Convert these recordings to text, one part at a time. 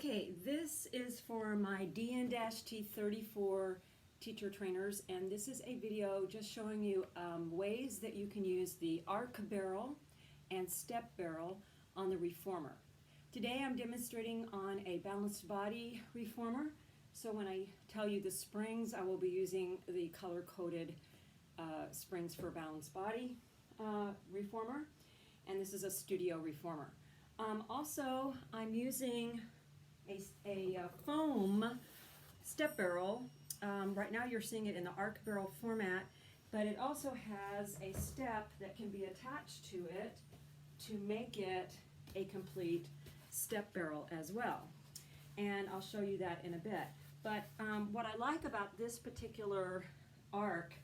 Okay, this is for my DN-T34 teacher trainers, and this is a video just showing you ways that you can use the arc barrel and step barrel on the reformer. Today I'm demonstrating on a balanced body reformer, so when I tell you the springs, I will be using the color-coded springs for balanced body reformer, and this is a studio reformer. Also, I'm using a foam step barrel. Right now you're seeing it in the arc barrel format, but it also has a step that can be attached to it to make it a complete step barrel as well. And I'll show you that in a bit. But what I like about this particular arc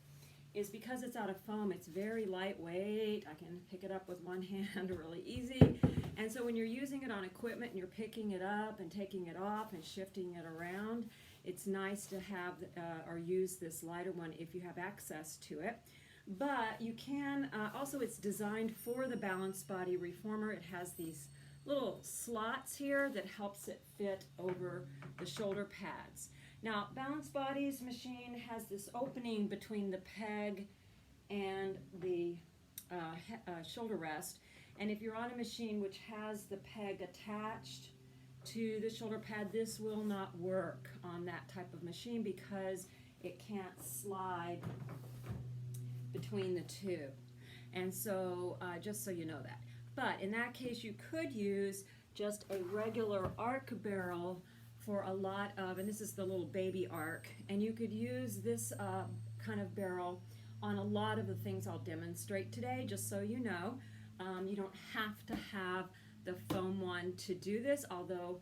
is because it's out of foam, it's very lightweight. I can pick it up with one hand really easy. And so when you're using it on equipment and you're picking it up and taking it off and shifting it around, it's nice to have or use this lighter one if you have access to it. But you can, also it's designed for the balanced body reformer. It has these little slots here that helps it fit over the shoulder pads. Now, Balanced Body's machine has this opening between the peg and the shoulder rest. And if you're on a machine which has the peg attached to the shoulder pad, this will not work on that type of machine because it can't slide between the two. And so, just so you know that. But in that case, you could use just a regular arc barrel for a lot of, and this is the little baby arc, and you could use this kind of barrel on a lot of the things I'll demonstrate today, just so you know. You don't have to have the foam one to do this, although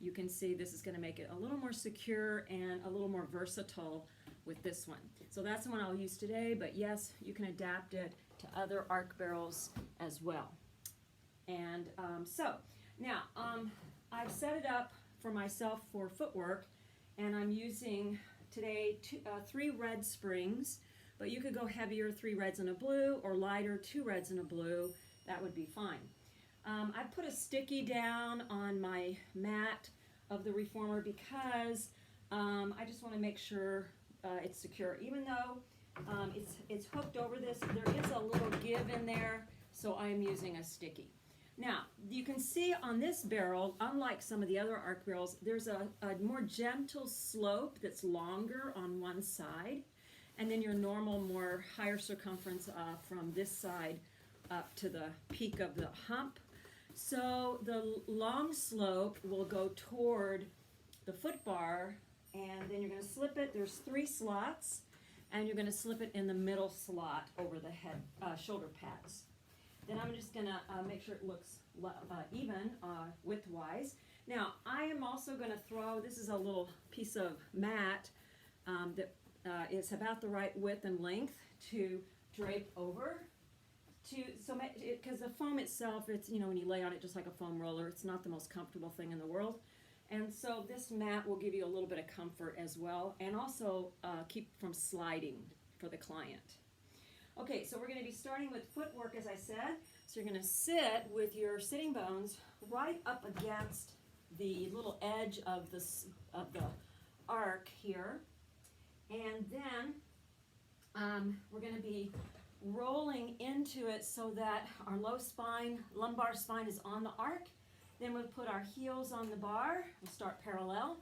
you can see this is going to make it a little more secure and a little more versatile with this one. So that's the one I'll use today, but yes, you can adapt it to other arc barrels as well. And so now I've set it up for myself for footwork, and I'm using today 3 red springs, but you could go heavier, 3 reds and a blue, or lighter, 2 reds and a blue. That would be fine. I put a sticky down on my mat of the reformer because I just want to make sure it's secure. Even though it's hooked over this, there is a little give in there, so I am using a sticky. Now, you can see on this barrel, unlike some of the other arc barrels, there's a more gentle slope that's longer on one side, and then your normal, more higher circumference from this side up to the peak of the hump. So the long slope will go toward the foot bar, and then you're going to slip it. There's 3 slots, and you're going to slip it in the middle slot over the head shoulder pads. Then I'm just going to make sure it looks even width-wise. Now, I am also going to throw, this is a little piece of mat that is about the right width and length to drape over. Because the foam itself, it's, you know, when you lay on it just like a foam roller, it's not the most comfortable thing in the world. And so this mat will give you a little bit of comfort as well, and also keep from sliding for the client. Okay, so we're going to be starting with footwork, as I said. So you're going to sit with your sitting bones right up against the little edge of the arc here. And then we're going to be rolling into it so that our lumbar spine is on the arc. Then we'll put our heels on the bar and start parallel.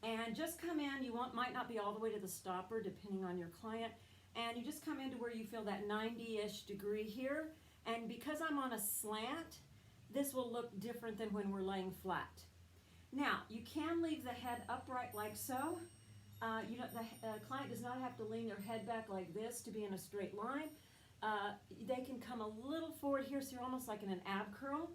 And just come in, might not be all the way to the stopper depending on your client. And you just come into where you feel that 90-ish degree here. And because I'm on a slant, this will look different than when we're laying flat. Now, you can leave the head upright like so. The client does not have to lean their head back like this to be in a straight line. They can come a little forward here, so you're almost like in an ab curl.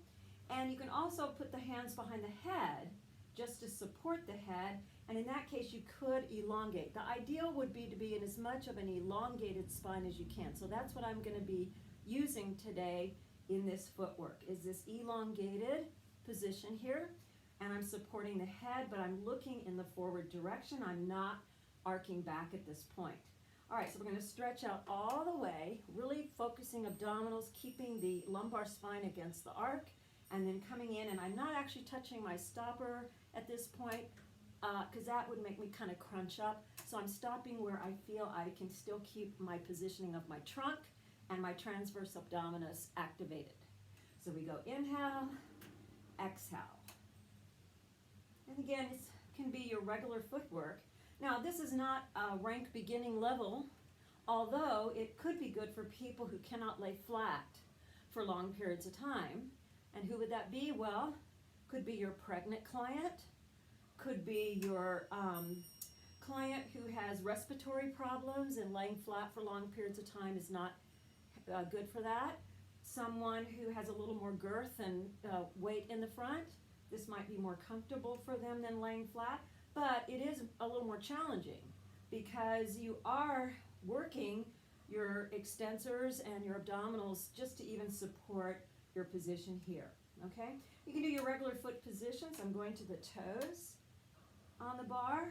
And you can also put the hands behind the head just to support the head. And in that case, you could elongate. The ideal would be to be in as much of an elongated spine as you can. So that's what I'm going to be using today in this footwork, is this elongated position here. And I'm supporting the head, but I'm looking in the forward direction. I'm not arcing back at this point. All right, so we're going to stretch out all the way, really focusing abdominals, keeping the lumbar spine against the arc, and then coming in, and I'm not actually touching my stopper at this point because that would make me kind of crunch up. So I'm stopping where I feel I can still keep my positioning of my trunk and my transverse abdominis activated. So we go inhale, exhale. And again, it can be your regular footwork. Now, this is not a rank beginning level, although it could be good for people who cannot lay flat for long periods of time. And who would that be? Well, could be your pregnant client, could be your client who has respiratory problems and laying flat for long periods of time is not good for that. Someone who has a little more girth and weight in the front, this might be more comfortable for them than laying flat, but it is a little more challenging because you are working your extensors and your abdominals just to even support your position here, okay? You can do your regular foot positions. I'm going to the toes on the bar,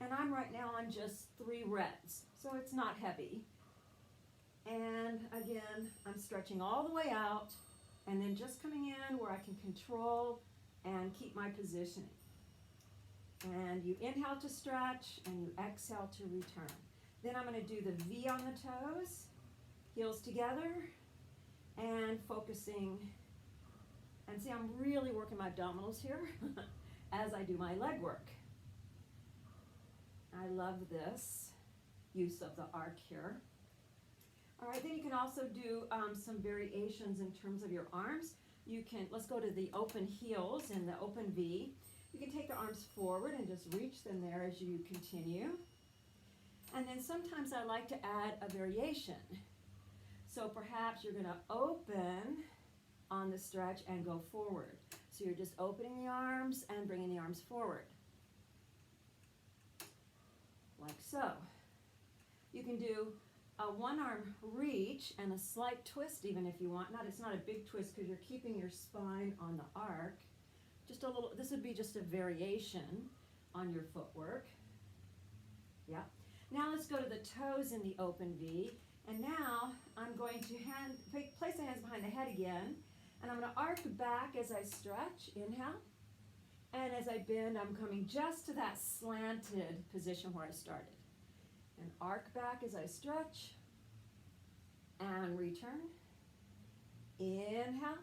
and I'm right now on just 3 reps, so it's not heavy. And again, I'm stretching all the way out and then just coming in where I can control and keep my positioning. And you inhale to stretch and you exhale to return. Then I'm going to do the V on the toes, heels together, and focusing. And see, I'm really working my abdominals here as I do my leg work. I love this use of the arc here. All right, then you can also do some variations in terms of your arms. You can, let's go to the open heels and the open V. You can take the arms forward and just reach them there as you continue. And then sometimes I like to add a variation. So perhaps you're going to open on the stretch and go forward. So you're just opening the arms and bringing the arms forward. Like so. You can do a 1-arm reach and a slight twist even if you want. It's not a big twist because you're keeping your spine on the arc. Just a little, this would be just a variation on your footwork. Yeah. Now let's go to the toes in the open V. And now I'm going to place the hands behind the head again. And I'm going to arc back as I stretch. Inhale. And as I bend, I'm coming just to that slanted position where I started. And arc back as I stretch. And return. Inhale.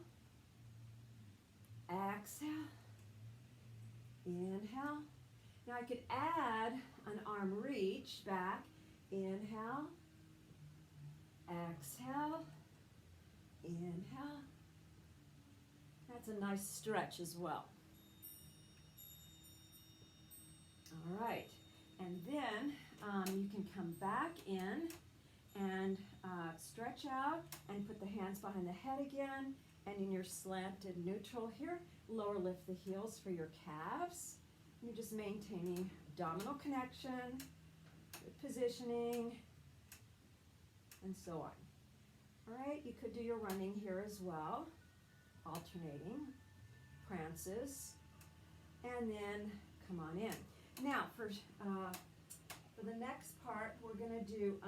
Exhale. Inhale. Now I could add an arm reach back. Inhale. Exhale. Inhale. That's a nice stretch as well. All right. And then you can come back in and stretch out and put the hands behind the head again. And in your slanted neutral here, lower lift the heels for your calves. You're just maintaining abdominal connection, good positioning, and so on. All right, you could do your running here as well, alternating, prances, and then come on in. Now, for the next part, we're going to do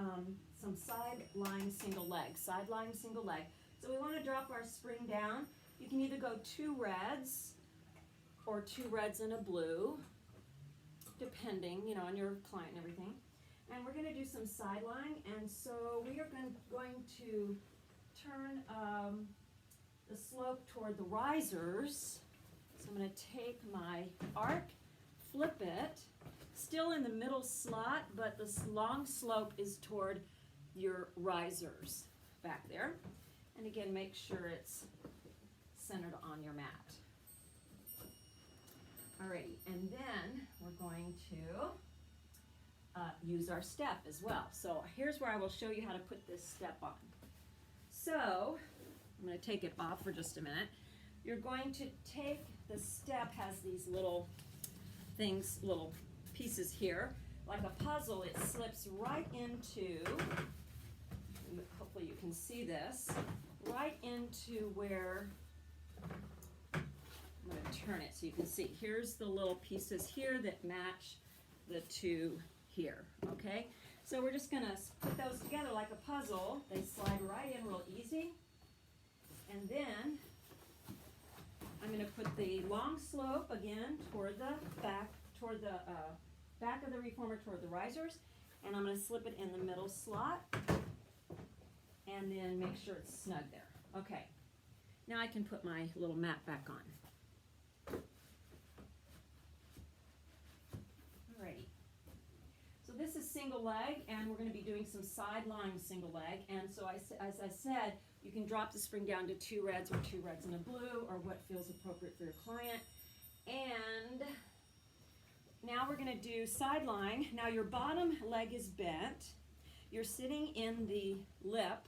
some side lying single leg, side lying single leg. So we want to drop our spring down. You can either go 2 reds or 2 reds and a blue, depending, on your client and everything. And we're going to do some side lying, and so we are going to turn the slope toward the risers. So I'm going to take my arc, flip it, still in the middle slot, but the long slope is toward your risers back there. And again, make sure it's centered on your mat. Alrighty, and then we're going to use our step as well. So here's where I will show you how to put this step on. So I'm going to take it off for just a minute. You're going to take the step, has these little things, little pieces here. Like a puzzle, it slips right into, hopefully you can see this, right into where, I'm going to turn it so you can see. Here's the little pieces here that match the 2 here, okay? So we're just going to put those together like a puzzle. They slide right in real easy. And then I'm going to put the long slope again toward the back, back of the reformer toward the risers, and I'm going to slip it in the middle slot, and then make sure it's snug there. Okay, now I can put my little mat back on. Alrighty. So this is single leg, and we're going to be doing some side lying single leg, and so as I said, you can drop the spring down to 2 reds or 2 reds and a blue, or what feels appropriate for your client. And now we're going to do side lying. Now your bottom leg is bent. You're sitting in the lip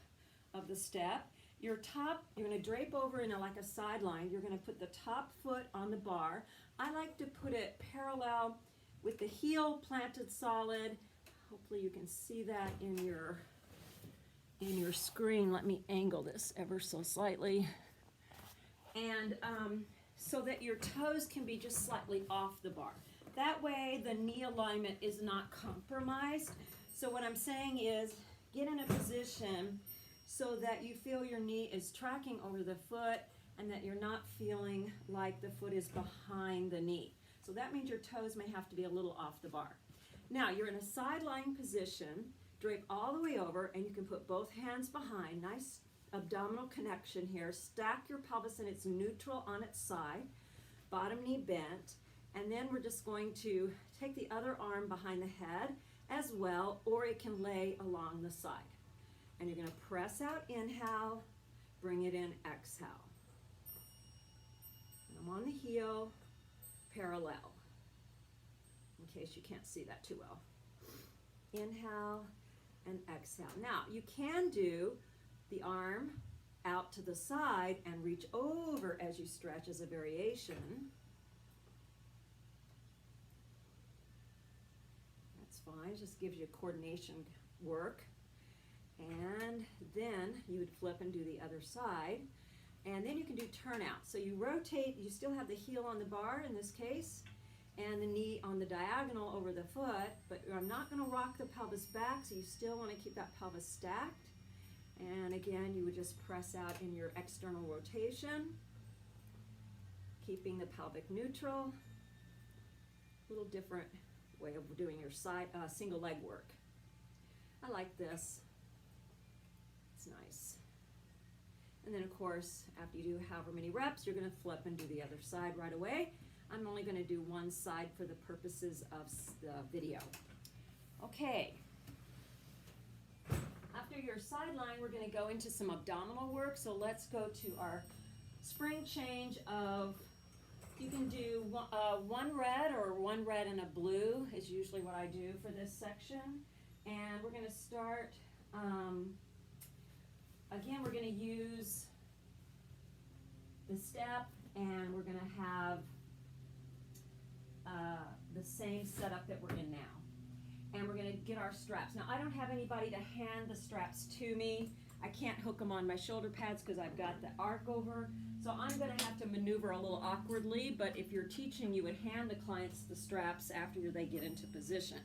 of the step. Your top, you're going to drape over in like a side line. You're going to put the top foot on the bar. I like to put it parallel with the heel planted solid. Hopefully you can see that in your screen. Let me angle this ever so slightly. And so that your toes can be just slightly off the bar. That way the knee alignment is not compromised. So what I'm saying is get in a position so that you feel your knee is tracking over the foot and that you're not feeling like the foot is behind the knee. So that means your toes may have to be a little off the bar. Now you're in a side lying position. Drape all the way over, and you can put both hands behind. Nice abdominal connection here. Stack your pelvis in its neutral on its side. Bottom knee bent. And then we're just going to take the other arm behind the head as well, or it can lay along the side. And you're going to press out, inhale, bring it in, exhale. And I'm on the heel, parallel, in case you can't see that too well. Inhale and exhale. Now, you can do the arm out to the side and reach over as you stretch as a variation. That's fine. It just gives you coordination work. And then you would flip and do the other side. And then you can do turnout. So you rotate, you still have the heel on the bar in this case, and the knee on the diagonal over the foot, but I'm not going to rock the pelvis back, so you still want to keep that pelvis stacked. And again, you would just press out in your external rotation, keeping the pelvic neutral. A little different way of doing your side single leg work. I like this. It's nice. And then of course, after you do however many reps, you're going to flip and do the other side right away. I'm only going to do one side for the purposes of the video. Okay. After your side line, we're going to go into some abdominal work. So let's go to our spring change of, you can do one red or one red and a blue is usually what I do for this section. And we're going to start, again, we're going to use the step, and we're going to have the same setup that we're in now. And we're going to get our straps. Now, I don't have anybody to hand the straps to me. I can't hook them on my shoulder pads because I've got the arc over. So I'm going to have to maneuver a little awkwardly, but if you're teaching, you would hand the clients the straps after they get into position.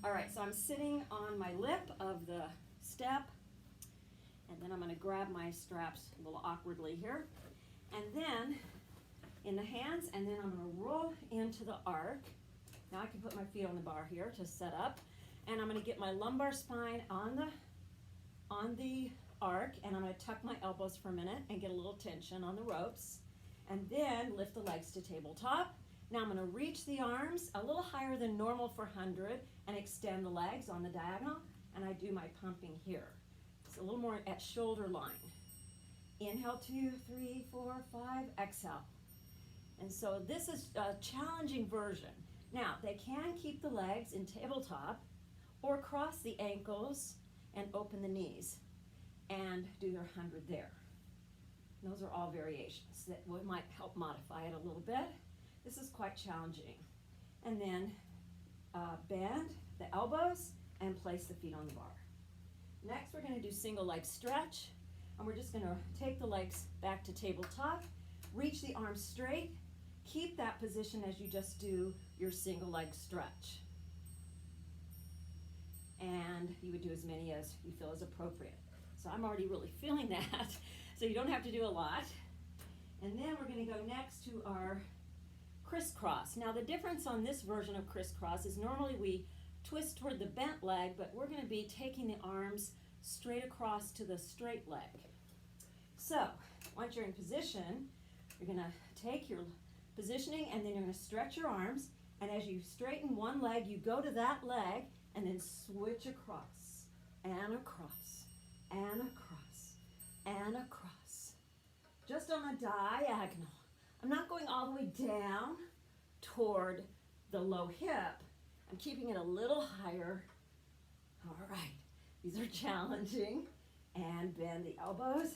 All right, so I'm sitting on my lip of the step, and then I'm going to grab my straps a little awkwardly here. And then in the hands, and then I'm going to roll into the arc. Now I can put my feet on the bar here to set up, and I'm going to get my lumbar spine on the arc, and I'm going to tuck my elbows for a minute and get a little tension on the ropes, and then lift the legs to tabletop. Now I'm going to reach the arms a little higher than normal for 100 and extend the legs on the diagonal, and I do my pumping here. It's a little more at shoulder line. Inhale, 2, 3, 4, 5, exhale. And so this is a challenging version. Now, they can keep the legs in tabletop or cross the ankles and open the knees and do their 100 there. Those are all variations that might help modify it a little bit. This is quite challenging. And then bend the elbows and place the feet on the bar. Next, we're going to do single leg stretch, and we're just going to take the legs back to tabletop, reach the arms straight, keep that position as you just do your single leg stretch. And you would do as many as you feel is appropriate. So I'm already really feeling that, so you don't have to do a lot. And then we're going to go next to our crisscross. Now the difference on this version of crisscross is normally we twist toward the bent leg, but we're going to be taking the arms straight across to the straight leg. So once you're in position, you're going to take your positioning and then you're going to stretch your arms, and as you straighten one leg, you go to that leg and then switch across and across and across and across. Just on a diagonal. I'm not going all the way down toward the low hip. I'm keeping it a little higher. All right, these are challenging. And bend the elbows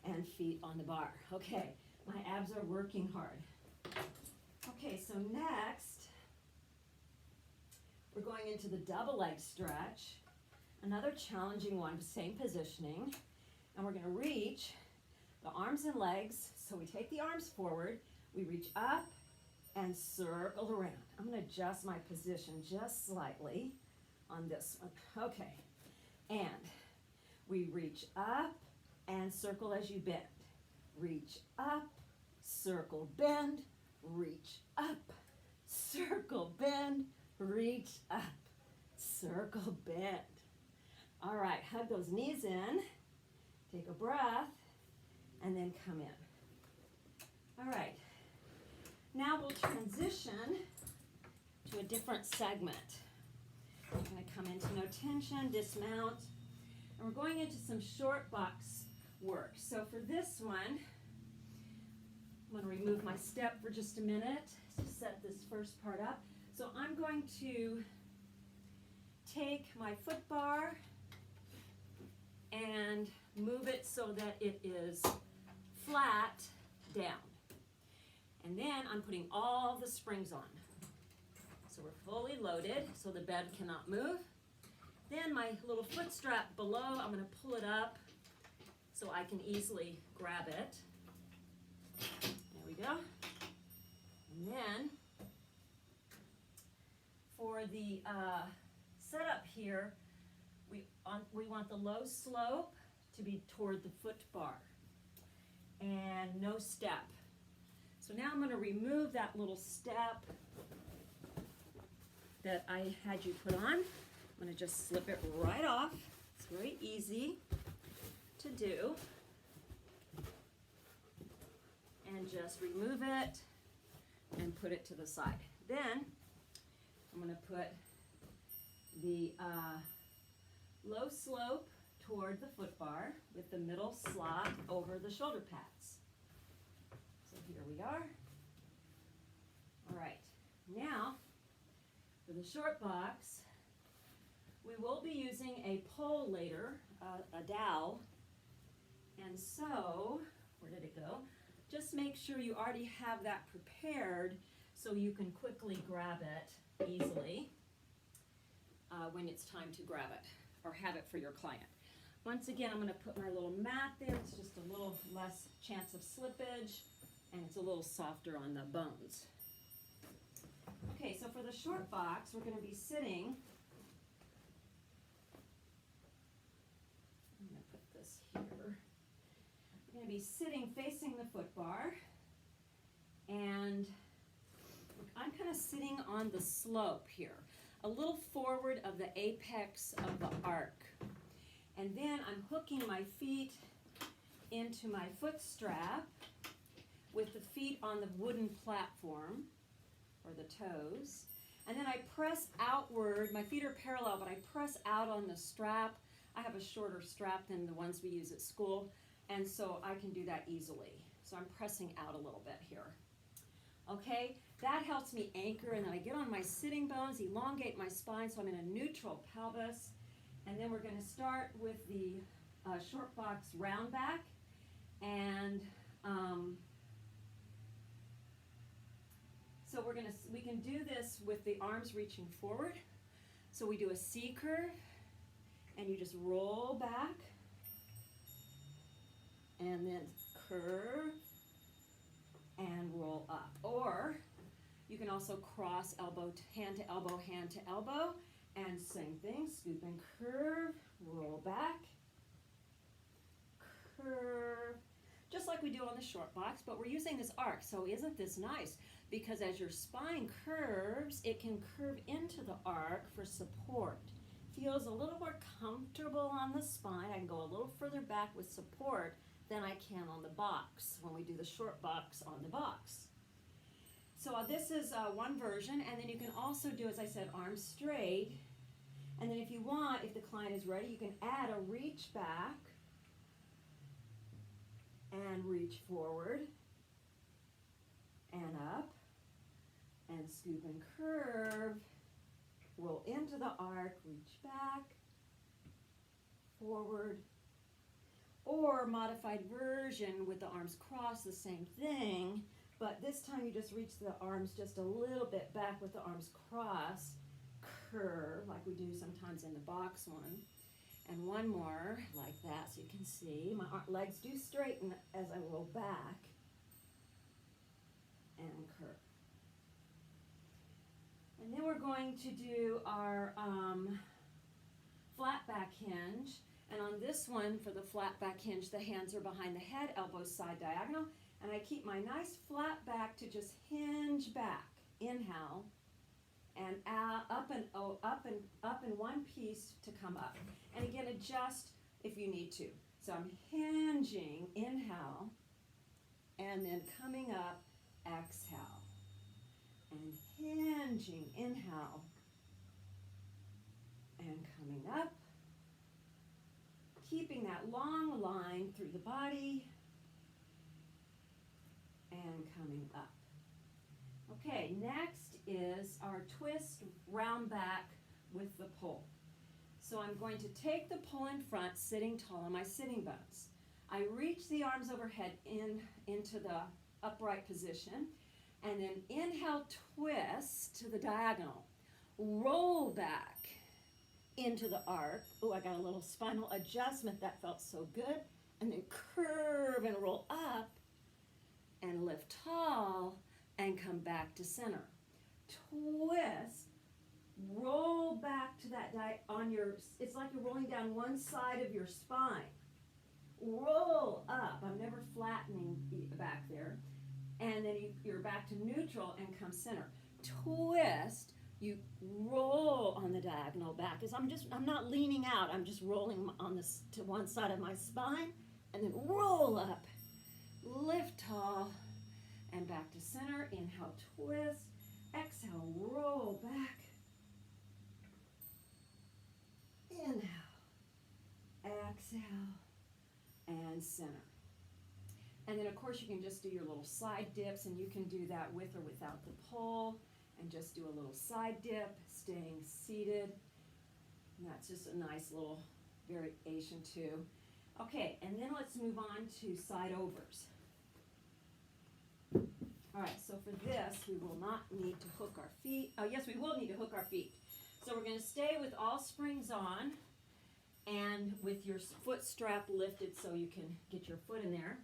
and feet on the bar. Okay, my abs are working hard. Okay, so next, we're going into the double leg stretch. Another challenging one, same positioning. And we're going to reach the arms and legs. So we take the arms forward, we reach up and circle around. I'm going to adjust my position just slightly on this one. Okay, and we reach up and circle as you bend. Reach up, circle, bend, reach up, circle, bend, reach up, circle, bend. All right, hug those knees in, take a breath, and then come in. All right, now we'll transition to a different segment. We're going to come into no tension, dismount, and we're going into some short box work. So for this one, I'm going to remove my step for just a minute to set this first part up. So I'm going to take my foot bar and move it so that it is flat down. And then I'm putting all the springs on. So we're fully loaded so the bed cannot move. Then my little foot strap below, I'm going to pull it up so I can easily grab it. There we go. And then for the setup here, we want the low slope to be toward the foot bar and no step. So now I'm going to remove that little step that I had you put on. I'm going to just slip it right off. It's very easy to do. And just remove it and put it to the side. Then I'm going to put the low slope toward the foot bar with the middle slot over the shoulder pads. So here we are. All right, now for the short box, we will be using a pole later, a dowel. And so, where did it go? Just make sure you already have that prepared so you can quickly grab it easily when it's time to grab it or have it for your client. Once again, I'm going to put my little mat there. It's just a little less chance of slippage and it's a little softer on the bones. Okay, so for the short box, we're going to be sitting. I'm going to put this here. We're going to be sitting facing the foot bar, and I'm kind of sitting on the slope here, a little forward of the apex of the arc. And then I'm hooking my feet into my foot strap with the feet on the wooden platform, or the toes. And then I press outward. My feet are parallel, but I press out on the strap. I have a shorter strap than the ones we use at school, and so I can do that easily. So I'm pressing out a little bit here. Okay, that helps me anchor, and then I get on my sitting bones, elongate my spine, so I'm in a neutral pelvis. And then we're going to start with the short box round back, and so we can do this with the arms reaching forward. So we do a C curve, and you just roll back, and then curve, and roll up. Or you can also cross hand to elbow, and same thing, scoop and curve, roll back, curve. just like we do on the short box, but we're using this arc. So isn't this nice? Because as your spine curves, it can curve into the arc for support. Feels a little more comfortable on the spine. I can go a little further back with support than I can on the box when we do the short box on the box. So this is one version, and then you can also do, as I said, arms straight. And then if you want, if the client is ready, you can add a reach back and reach forward and up and scoop and curve, roll into the arc, reach back, forward, or modified version with the arms crossed, the same thing, but this time you just reach the arms just a little bit back with the arms crossed, curve like we do sometimes in the box one, and one more like that so you can see my legs do straighten as I roll back and curve. And then we're going to do our flat back hinge, and on this one for the flat back hinge the hands are behind the head, elbows side diagonal, and I keep my nice flat back to just hinge back, inhale, and out, up in one piece to come up. And again, adjust if you need to. So I'm hinging, inhale, and then coming up, exhale. And hinging, inhale, and coming up. Keeping that long line through the body, and coming up. Okay, next is our twist round back with the pull. So I'm going to take the pull in front, sitting tall on my sitting bones. I reach the arms overhead into the upright position, and then inhale, twist to the diagonal. Roll back into the arc. Oh, I got a little spinal adjustment. That felt so good. And then curve and roll up and lift tall and come back to center. Twist, roll back to that it's like you're rolling down one side of your spine. Roll up. I'm never flattening back there. And then you're back to neutral and come center. Twist, you roll on the diagonal back. I'm not leaning out. I'm just rolling on this to one side of my spine, and then roll up, lift tall, and back to center. Inhale, twist. Exhale, roll back. Inhale, exhale, and center. And then, of course, you can just do your little side dips, and you can do that with or without the pull, and just do a little side dip, staying seated. And that's just a nice little variation, too. Okay, and then let's move on to side overs. All right, so for this, we will not need to hook our feet. Oh, yes, we will need to hook our feet. So we're going to stay with all springs on and with your foot strap lifted so you can get your foot in there.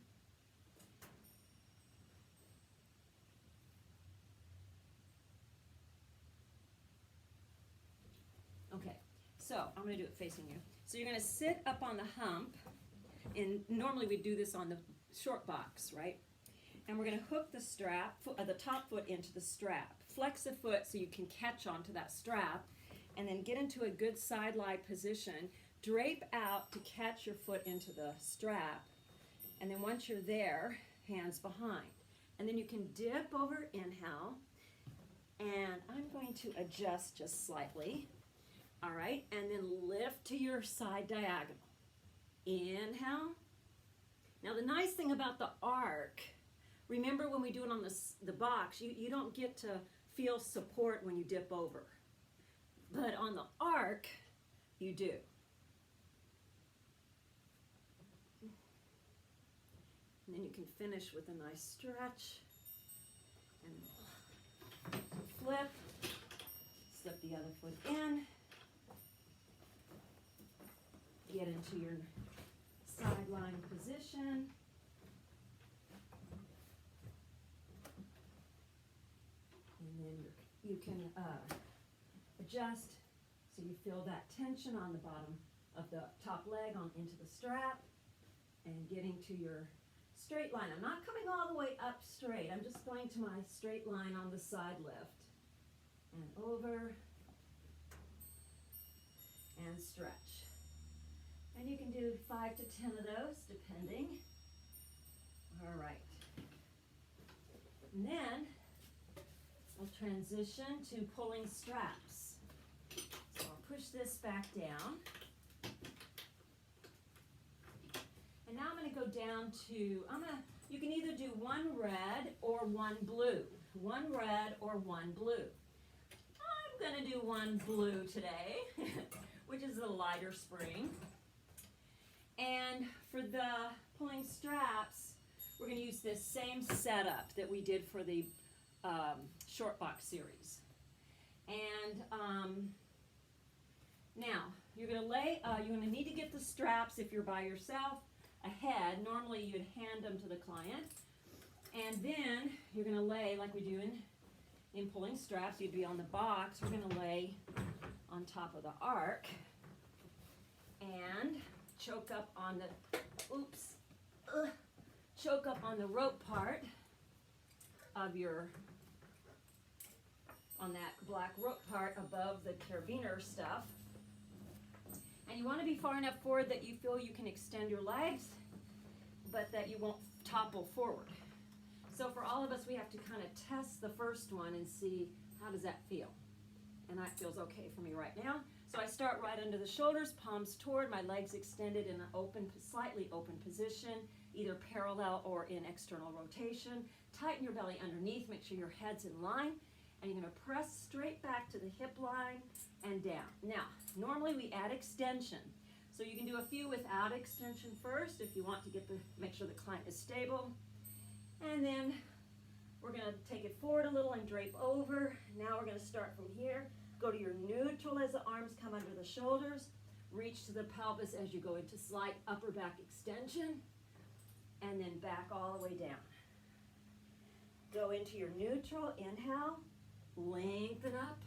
Okay, so I'm going to do it facing you. So you're going to sit up on the hump, and normally we do this on the short box, right? And we're going to hook the strap, the top foot into the strap. Flex the foot so you can catch onto that strap, and then get into a good side lie position. Drape out to catch your foot into the strap, and then once you're there, hands behind. And then you can dip over, inhale, and I'm going to adjust just slightly. All right, and then lift to your side diagonal. Inhale. Now the nice thing about the arc, remember when we do it on the box, you don't get to feel support when you dip over. But on the arc, you do. And then you can finish with a nice stretch. And flip, slip the other foot in. Get into your sideline position. And then you can adjust so you feel that tension on the bottom of the top leg on into the strap, and getting to your straight line. I'm not coming all the way up straight. I'm just going to my straight line on the side lift. And over. And stretch. And you can do 5 to 10 of those, depending. All right. And then I'll transition to pulling straps. So I'll push this back down. And now I'm going to go down to, you can either do one red or one blue. One red or one blue. I'm going to do one blue today, which is a lighter spring. And for the pulling straps, we're going to use this same setup that we did for the short box series. And now you're going to need to get the straps if you're by yourself ahead. Normally you'd hand them to the client. And then you're going to lay like we do in pulling straps. You'd be on the box. We're going to lay on top of the arc and choke up on the, choke up on the rope part of on that black rope part above the carabiner stuff. And you want to be far enough forward that you feel you can extend your legs, but that you won't topple forward. So for all of us, we have to kind of test the first one and see how does that feel. And that feels okay for me right now. So I start right under the shoulders, palms toward, my legs extended in an open, slightly open position, either parallel or in external rotation. Tighten your belly underneath, make sure your head's in line, and you're going to press straight back to the hip line and down. Now, normally we add extension. So you can do a few without extension first if you want to make sure the client is stable. And then we're going to take it forward a little and drape over. Now we're going to start from here. Go to your neutral as the arms come under the shoulders. Reach to the pelvis as you go into slight upper back extension. And then back all the way down. Go into your neutral, inhale, lengthen up,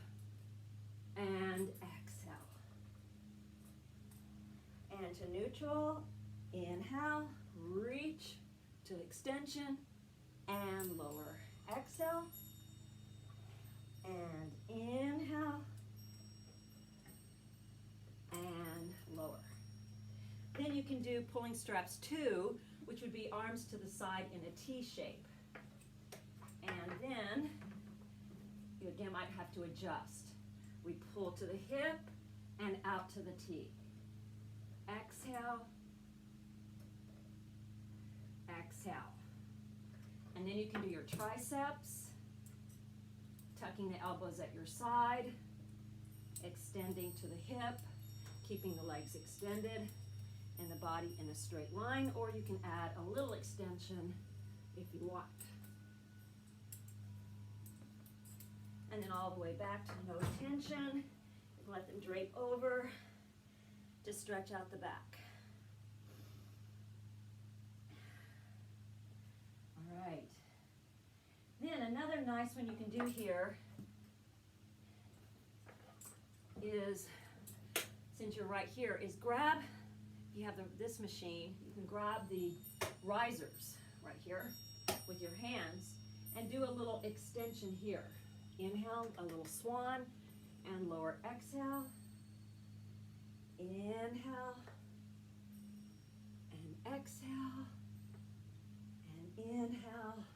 and exhale. And to neutral, inhale, reach to extension, and lower. Exhale, and inhale, and lower. Then you can do pulling straps 2, which would be arms to the side in a T shape. And then you again might have to adjust. We pull to the hip and out to the T. Exhale, exhale. And then you can do your triceps, tucking the elbows at your side, extending to the hip, keeping the legs extended and the body in a straight line, or you can add a little extension if you want. And then all the way back to no tension. Let them drape over to stretch out the back. All right. Then another nice one you can do here is, since you're right here, is grab, if you have this machine, you can grab the risers right here with your hands and do a little extension here. Inhale, a little swan, and lower exhale. Inhale, and exhale, and inhale,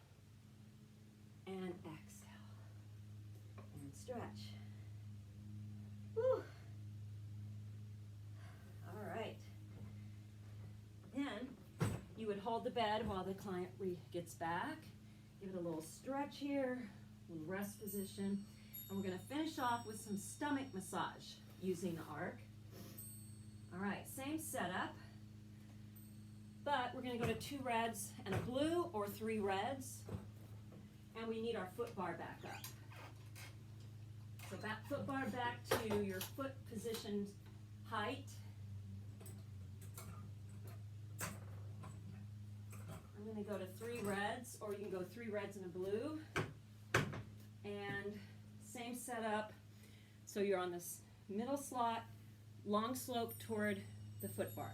and exhale, and stretch. Whew. All right. Then you would hold the bed while the client gets back. Give it a little stretch here. Rest position, and we're going to finish off with some stomach massage using the arc. All right, same setup, but we're going to go to 2 reds and a blue or 3 reds, and we need our foot bar back up. So back foot bar back to your foot positioned height. I'm going to go to 3 reds, or you can go 3 reds and a blue. And same setup, so you're on this middle slot, long slope toward the foot bar.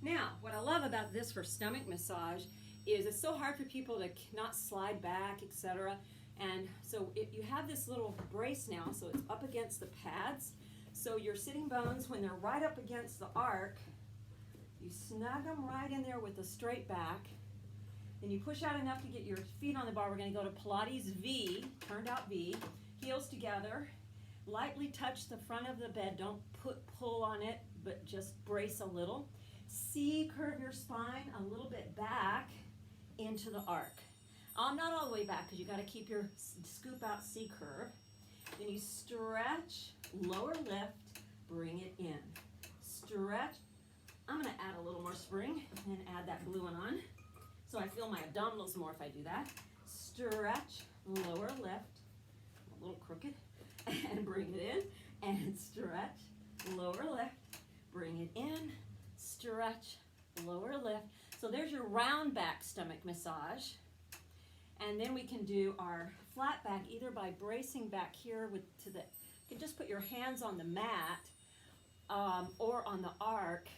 Now, what I love about this for stomach massage is it's so hard for people to not slide back, etc. And so you have this little brace now, so it's up against the pads. So your sitting bones, when they're right up against the arc, you snug them right in there with a straight back. Then you push out enough to get your feet on the bar. We're going to go to Pilates V, turned out V, heels together. Lightly touch the front of the bed. Don't pull on it, but just brace a little. C, curve your spine a little bit back into the arc. Not all the way back, because you got to keep your scoop out C curve. Then you stretch, lower lift, bring it in. Stretch. I'm going to add a little more spring and add that blue one on. So I feel my abdominals more if I do that. Stretch, lower lift, a little crooked, and bring it in. And stretch, lower lift, bring it in. Stretch, lower lift. So there's your round back stomach massage. And then we can do our flat back either by bracing back here you can just put your hands on the mat or on the arc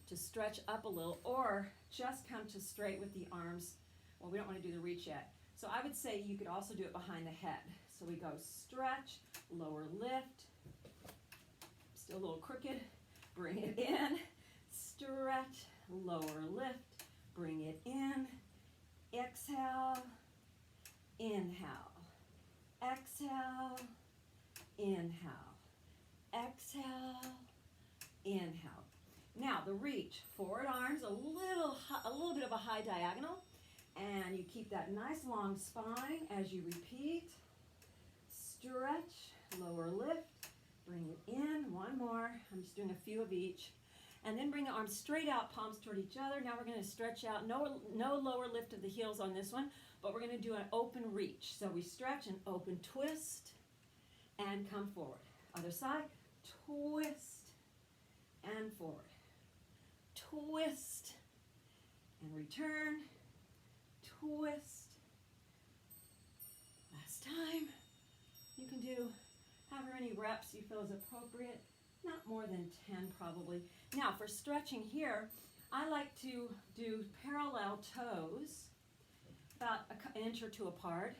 to stretch up a little, or just come to straight with the arms. Well, we don't want to do the reach yet. So I would say you could also do it behind the head. So we go stretch, lower lift, still a little crooked, bring it in, stretch, lower lift, bring it in, exhale, inhale, exhale, inhale, exhale, inhale. Now the reach, forward arms, a little bit of a high diagonal, and you keep that nice long spine as you repeat. Stretch, lower lift, bring it in, one more. I'm just doing a few of each. And then bring the arms straight out, palms toward each other. Now we're going to stretch out, no lower lift of the heels on this one, but we're going to do an open reach. So we stretch and open, twist, and come forward. Other side, twist, and forward. Twist, and return, twist. Last time. You can do however many reps you feel is appropriate, not more than 10 probably. Now for stretching here, I like to do parallel toes, about an inch or two apart.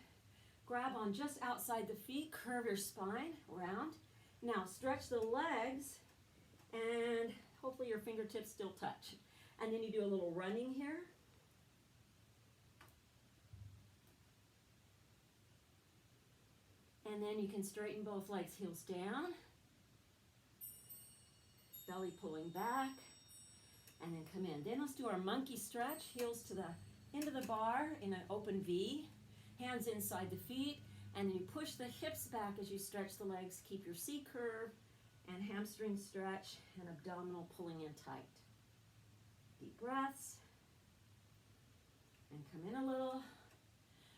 Grab on just outside the feet, curve your spine round. Now stretch the legs, and hopefully your fingertips still touch. And then you do a little running here. And then you can straighten both legs, heels down. Belly pulling back. And then come in. Then let's do our monkey stretch. Heels to the end of the bar in an open V. Hands inside the feet. And then you push the hips back as you stretch the legs. Keep your C curve and hamstring stretch and abdominal pulling in tight. Deep breaths. And come in a little.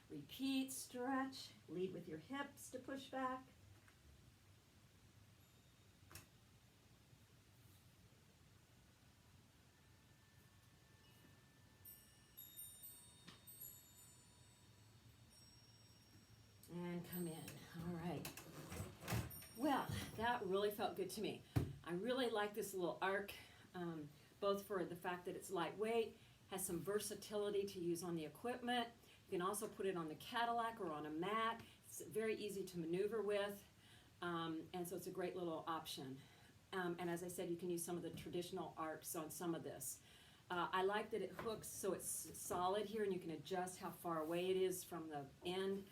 Repeat, stretch. Lead with your hips to push back. And come in. All right. Well, that really felt good to me. I really like this little arc, both for the fact that it's lightweight, has some versatility to use on the equipment. You can also put it on the Cadillac or on a mat. It's very easy to maneuver with, and so it's a great little option. And as I said, you can use some of the traditional arcs on some of this. I like that it hooks so it's solid here, and you can adjust how far away it is from the end.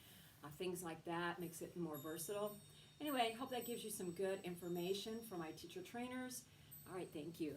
Things like that makes it more versatile. Anyway, hope that gives you some good information for my teacher trainers. All right, thank you.